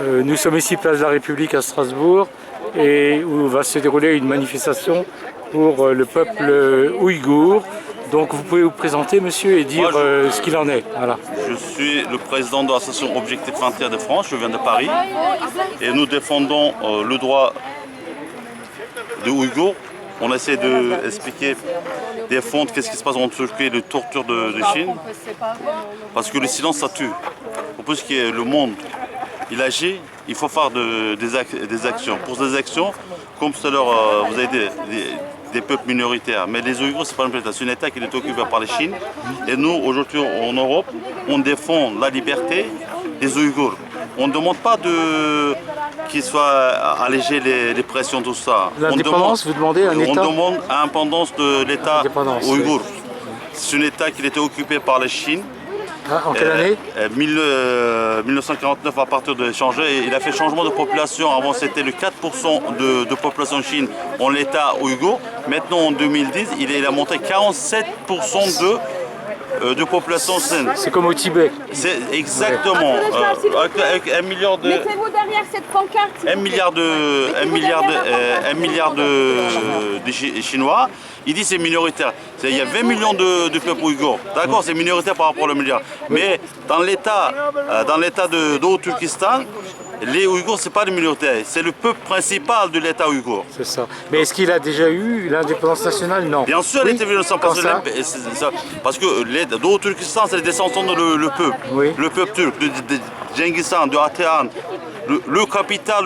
Nous sommes ici place de la République à Strasbourg et où va se dérouler une manifestation pour le peuple ouïghour. Donc vous pouvez vous présenter monsieur et dire ce qu'il en est. Voilà. Je suis le président de l'association Objectif 21 de France, je viens de Paris et nous défendons le droit des Ouïghours. On essaie d'expliquer, défendre qu'est-ce qui se passe en Turquie et les tortures de Chine. Parce que le silence ça tue. En plus que le monde il agit, il faut faire des actions. Pour des actions, comme tout à l'heure vous avez des peuples minoritaires. Mais les Ouïghours, c'est pas un État, c'est un État qui est occupé par la Chine. Et nous, aujourd'hui en Europe, on défend la liberté des Ouïghours. On ne demande pas qu'ils soient allégés les pressions, tout ça. L'indépendance, vous demandez un État? On demande l'indépendance de l'État ouïghour. Oui. C'est un État qui était occupé par la Chine. Ah, en quelle année 1949 à partir de changer. Il a fait changement de population. Avant c'était le 4% de population Chine en l'État ouïghour. Maintenant en 2010 il a monté 47% de population saine. C'est comme au Tibet. C'est exactement. Avec 1 milliard de. Mettez-vous derrière cette pancarte. 1 milliard de Chinois. Il dit c'est minoritaire. Il y a 20 millions de peuples ouïghours. D'accord, c'est minoritaire par rapport au milliard. Mais dans l'État de Haut-Turkestan, les Ouïghours, c'est pas les minoritaires, c'est le peuple principal de l'État ouïghour. C'est ça. Mais est-ce qu'il a déjà eu l'indépendance nationale? Non. Bien sûr, oui. il était venu parce que le Haut-Turkestan, c'est les descendants de le peuple. Oui. Le peuple turc, de Genghis Khan, de Atahan. Le capital,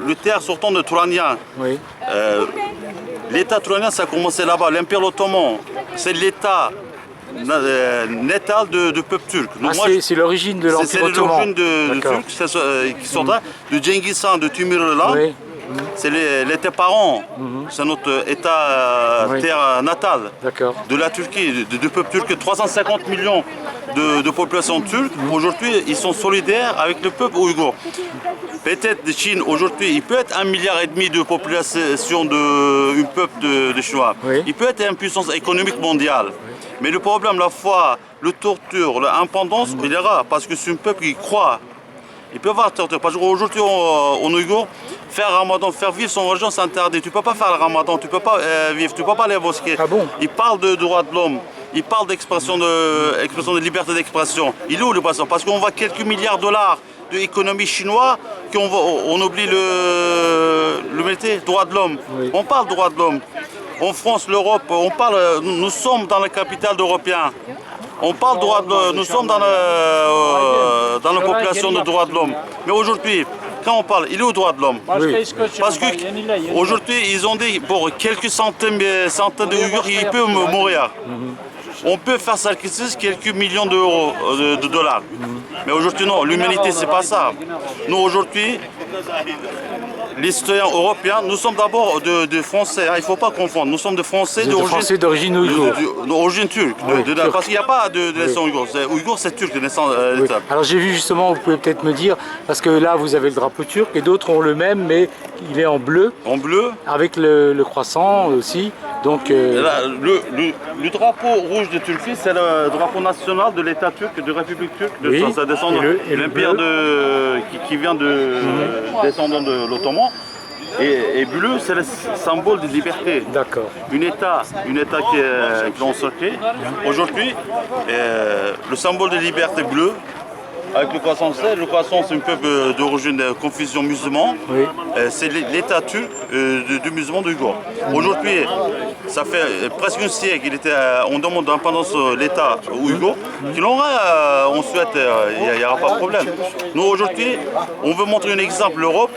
le terre sortant de Turanian. Oui. L'État turanien, ça a commencé là-bas. L'Empire ottoman, c'est l'État natal de peuple turc. Donc c'est l'origine de l'Empire ottoman. C'est l'origine de Turcs qui sont là, de Genghis Khan, de Timur-Lenk. Oui. C'est l'État parent, c'est notre État terre natale de la Turquie, du peuple turc. 350 millions de population turque. Aujourd'hui, ils sont solidaires avec le peuple ouïghour. Peut-être de Chine, aujourd'hui, il peut être 1,5 milliard de population du peuple de Chinois. Oui. Il peut être une puissance économique mondiale. Oui. Mais le problème, la foi, le torture, l'indépendance, il y aura. Parce que c'est un peuple qui croit. Il peut y avoir torture. Parce qu'aujourd'hui, en Ouïghour, faire Ramadan, faire vivre son religion, c'est interdit. Tu ne peux pas faire le Ramadan, tu ne peux pas vivre, tu ne peux pas aller au mosquée. Ah bon? Il parle de droits de l'homme. Il parle d'expression de liberté d'expression. Il est où le passant? Parce qu'on voit quelques milliards de dollars d'économie chinoise qu'on oublie le métier, droit de l'homme. Oui. On parle droit de l'homme. En France, l'Europe, nous sommes dans la capitale européenne. On parle droit de l'homme, nous sommes dans la population de droit de l'homme. Mais aujourd'hui, quand on parle, il est au droit de l'homme. Oui. Parce qu'aujourd'hui, ils ont dit pour quelques centaines de Ouïghours, ils peuvent mourir. On peut faire sacrifier quelques millions d'euros, de dollars. Mais aujourd'hui, non, l'humanité, c'est pas ça. Nous, aujourd'hui, les citoyens européens, nous sommes d'abord des Français, hein, il ne faut pas confondre. Nous sommes des Français d'origine ouïghour. D'origine turque. Parce qu'il n'y a pas de naissance ouïghour. Ouïghour, c'est turc, de naissance. Oui. Alors j'ai vu justement, vous pouvez peut-être me dire, parce que là vous avez le drapeau turc et d'autres ont le même, mais il est en bleu. En bleu. Avec le croissant aussi. Donc, le drapeau rouge de Turquie, c'est le drapeau national de l'État turc, de la République turque. Ça descend de l'empire qui vient descendant de l'Ottoman. Et bleu, c'est le symbole de liberté. D'accord. Un État qui est encerclé. Aujourd'hui, le symbole de liberté bleu. Avec le croissant, c'est un peuple d'origine de confusion musulmane. Oui. C'est l'État turc du musulman d'Ouïghour. Aujourd'hui, ça fait presque un siècle, on demande l'indépendance de l'État ouïghour. On souhaite, il n'y aura pas de problème. Nous, aujourd'hui, on veut montrer un exemple, l'Europe.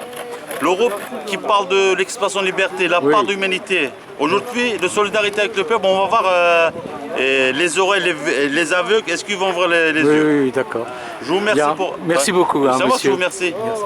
L'Europe qui parle de l'expression de liberté, la part d'humanité. Aujourd'hui, de solidarité avec le peuple, on va voir les oreilles, les aveugles, est-ce qu'ils vont ouvrir les yeux? Oui, d'accord. Je vous remercie pour... Merci beaucoup. C'est moi qui vous remercie. Merci.